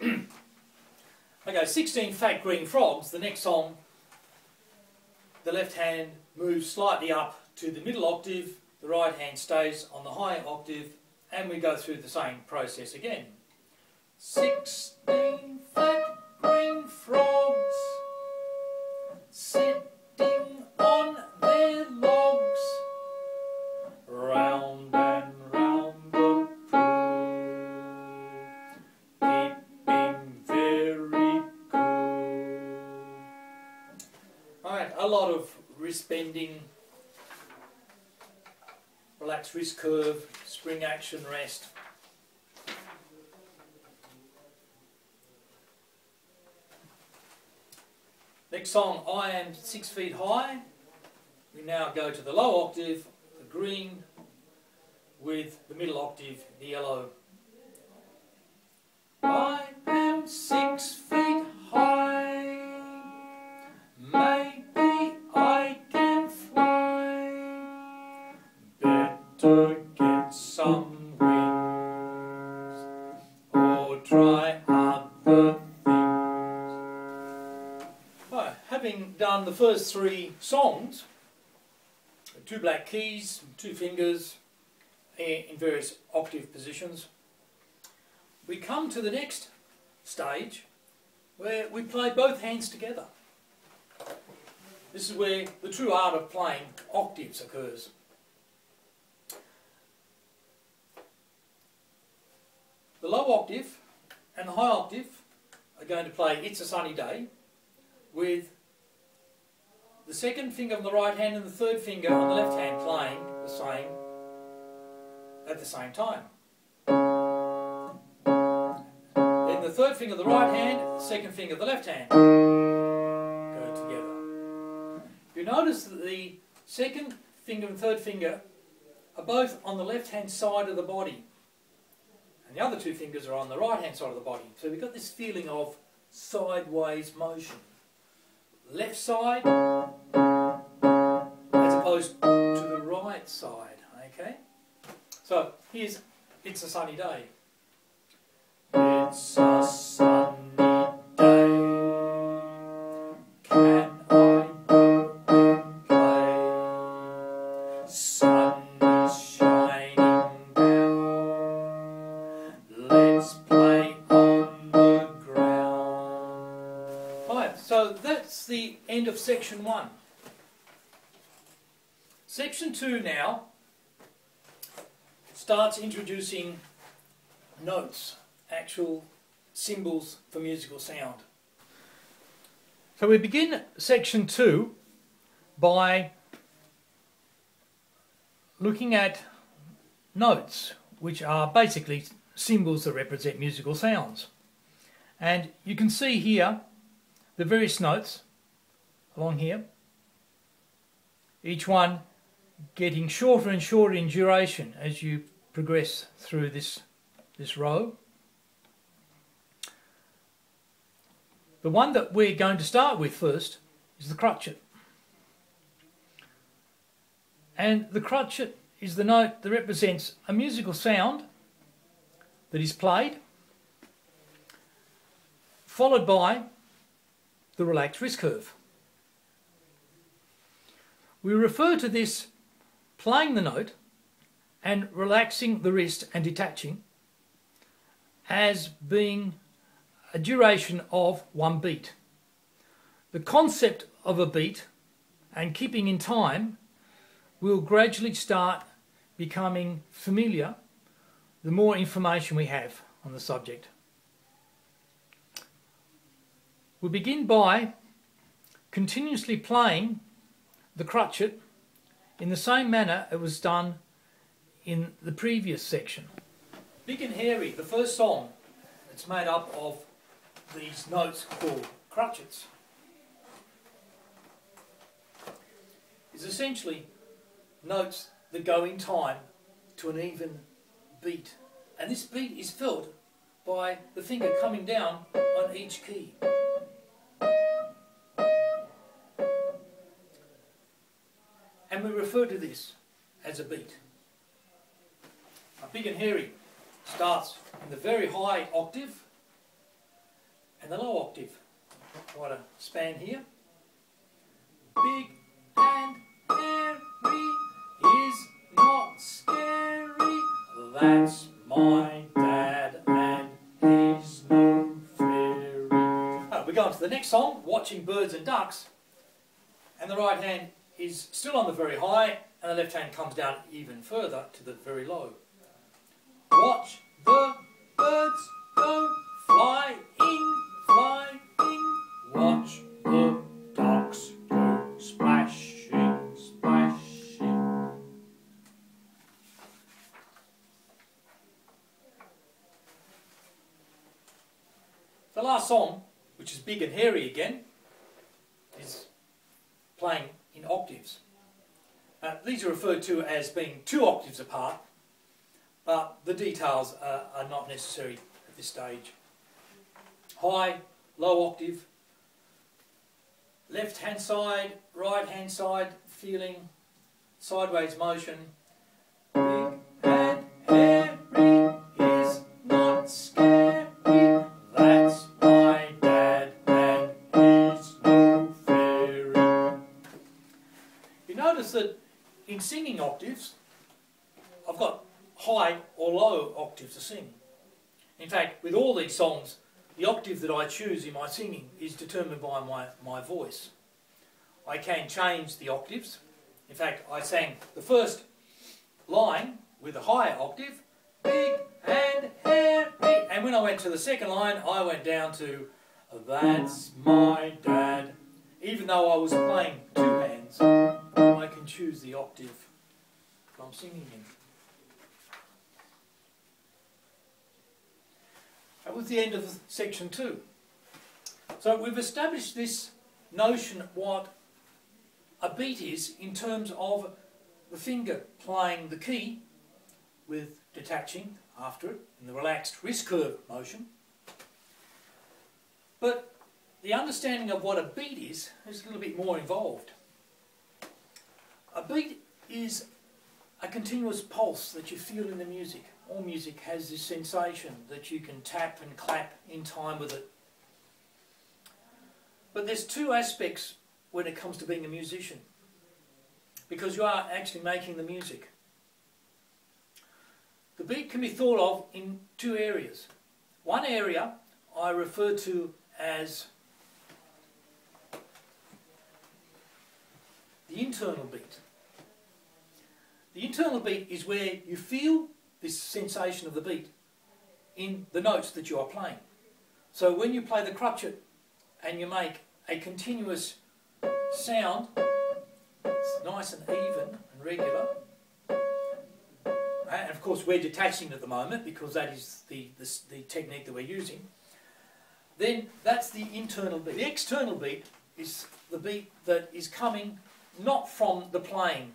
Okay, 16 Fat Green Frogs, the next song, the left hand moves slightly up to the middle octave, the right hand stays on the high octave, and we go through the same process again. 16 fat green frogs sitting on their logs, round and round the pool, keeping very cool. Alright, a lot of wrist bending, relaxed wrist curve, spring action rest. Next song, I Am 6 Feet High. We now go to the low octave, the green, with the middle octave, the yellow. I am 6 feet high, maybe I can fly, better get some wings, or try other things. Right, having done the first 3 songs, 2 black keys, 2 fingers in various octave positions, we come to the next stage where we play both hands together. This is where the true art of playing octaves occurs. The low octave and the high octave are going to play It's a Sunny Day with the second finger on the right hand and the third finger on the left hand playing the same at the same time. Then the third finger of the right hand, the second finger of the left hand go together. You notice that the second finger and third finger are both on the left hand side of the body, and the other 2 fingers are on the right hand side of the body. So we've got this feeling of sideways motion. Left side as opposed to the right side, okay? So here's It's a Sunny Day. It's a sunny day, can I go and play? Sun is shining down, let's play on the ground. Right, so that's the end of section 1. Section 2 now starts introducing notes, actual symbols for musical sound. So we begin section 2 by looking at notes, which are basically symbols that represent musical sounds. And you can see here the various notes along here, each one getting shorter and shorter in duration as you progress through this row. The one that we're going to start with first is the crotchet. And the crotchet is the note that represents a musical sound that is played, followed by the relaxed wrist curve. We refer to this playing the note and relaxing the wrist and detaching as being a duration of 1 beat. The concept of a beat and keeping in time will gradually start becoming familiar the more information we have on the subject. We begin by continuously playing the crotchet in the same manner it was done in the previous section. Big and Hairy, the first song, it's made up of these notes called crotchets, is essentially notes that go in time to an even beat. And this beat is felt by the finger coming down on each key. And we refer to this as a beat. Now, Big and Hairy starts in the very high octave and the low octave. Quite a span here. Big and hairy is not scary. That's my dad and he's no fairy. We go on to the next song, Watching Birds and Ducks, and the right hand is still on the very high and the left hand comes down even further to the very low. Watch the birds go flying, flying. Watch the ducks go splashing, splashing. The last song, which is big and hairy again, is playing in octaves. These are referred to as being 2 octaves apart, but the details are not necessary at this stage. High, low octave, left hand side, right hand side, feeling sideways motion. Big and hairy is not scary. That's my dad and he's no fairy. You notice that in singing octaves, I've got high or low octaves to sing. In fact, with all these songs, the octave that I choose in my singing is determined by my voice. I can change the octaves. In fact, I sang the first line with a higher octave, big and hairy, and when I went to the second line, I went down to that's my dad. Even though I was playing 2 hands, I can choose the octave that I'm singing in. That was the end of section 2. So we've established this notion of what a beat is in terms of the finger playing the key with detaching after it in the relaxed wrist curve motion. But the understanding of what a beat is a little bit more involved. A beat is a continuous pulse that you feel in the music. All music has this sensation that you can tap and clap in time with it. But there's 2 aspects when it comes to being a musician, because you are actually making the music. The beat can be thought of in 2 areas. One area I refer to as the internal beat. The internal beat is where you feel this sensation of the beat in the notes that you are playing. So when you play the crotchet and you make a continuous sound, it's nice and even and regular, and of course we're detaching at the moment because that is the technique that we're using, then that's the internal beat. The external beat is the beat that is coming not from the playing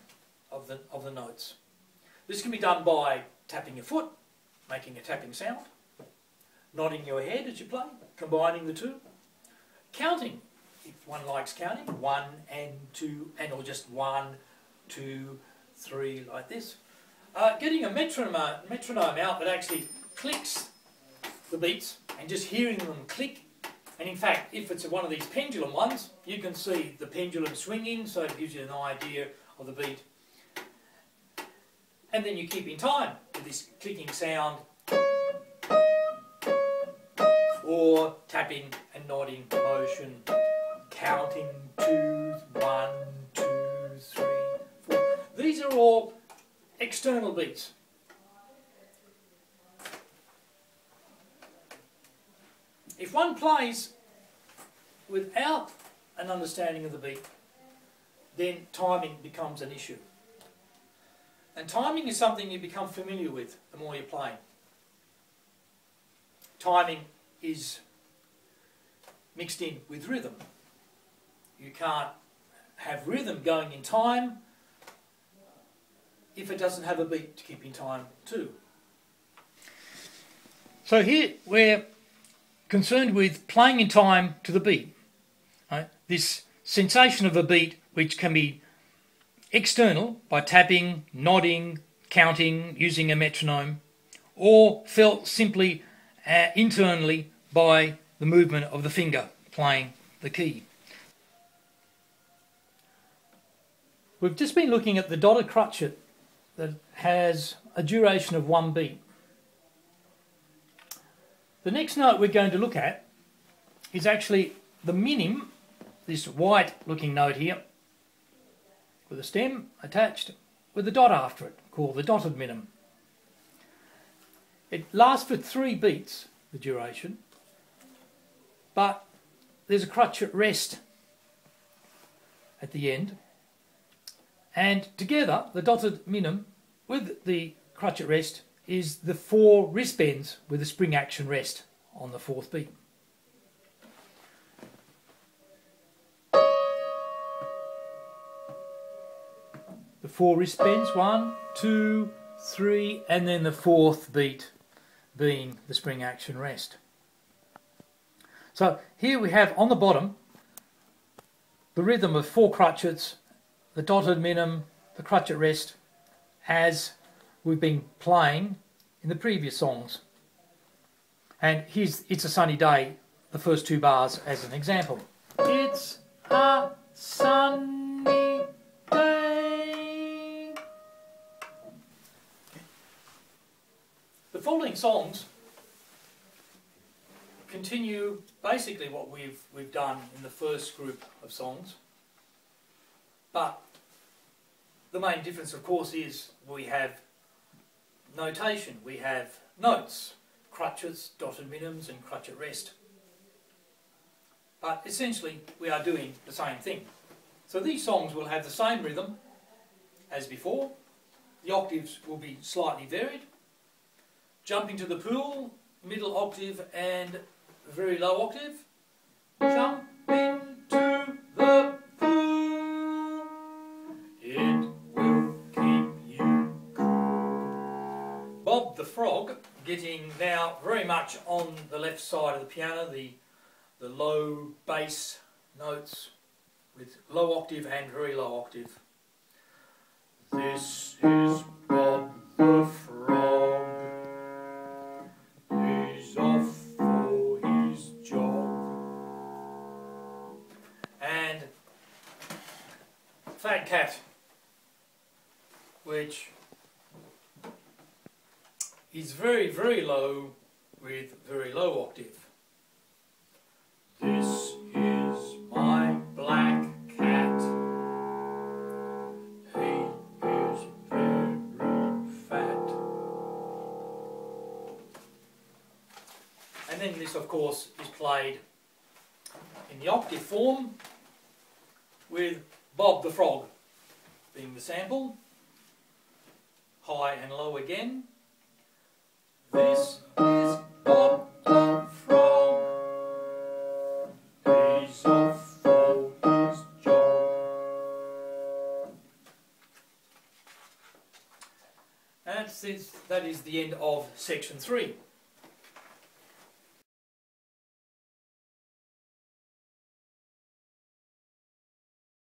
of the notes. This can be done by tapping your foot, making a tapping sound, nodding your head as you play, combining the 2, counting, if one likes counting, 1 and 2, and or just 1, 2, 3, like this. Getting a metronome out that actually clicks the beats and just hearing them click. And in fact, if it's one of these pendulum ones, you can see the pendulum swinging, so it gives you an idea of the beat. And then you keep in time with this clicking sound, or tapping and nodding motion, counting 2, 1, 2, 3, 4. These are all external beats. If one plays without an understanding of the beat, then timing becomes an issue. And timing is something you become familiar with the more you're playing. Timing is mixed in with rhythm. You can't have rhythm going in time if it doesn't have a beat to keep in time too. So here we're concerned with playing in time to the beat. Right? This sensation of a beat which can be external by tapping, nodding, counting, using a metronome, or felt simply internally by the movement of the finger playing the key. We've just been looking at the dotted crotchet that has a duration of 1 beat. The next note we're going to look at is actually the minim, this white looking note here, with a stem attached with a dot after it, called the dotted minim. It lasts for 3 beats, the duration, but there's a crotchet rest at the end, and together the dotted minim with the crotchet rest is the 4 wrist bends with a spring action rest on the 4th beat. The 4 wrist bends, 1, 2, 3, and then the 4th beat being the spring action rest. So here we have on the bottom the rhythm of 4 crotchets, the dotted minim, the crotchet rest, as we've been playing in the previous songs. And here's It's a Sunny Day, the first 2 bars as an example. It's a sunny day. The following songs continue basically what we've done in the first group of songs, but the main difference, of course, is we have notation, we have notes, crotchets, dotted minims and crotchet rest. But essentially we are doing the same thing. So these songs will have the same rhythm as before. The octaves will be slightly varied. Jumping to the pool, middle octave and very low octave. Jumping to the pool, it will keep you cool. Bob the Frog, getting now very much on the left side of the piano, the low bass notes with low octave and very low octave. This is Bob the Frog. He's off for his job. And Fat Cat, which is very, very low with very low octave. This is my black cat. He is very fat. And then this, of course, is played in the octave form with Bob the Frog being the sample. High and low again. This is Bob the Frog. He's off for his job. And that is the end of section 3.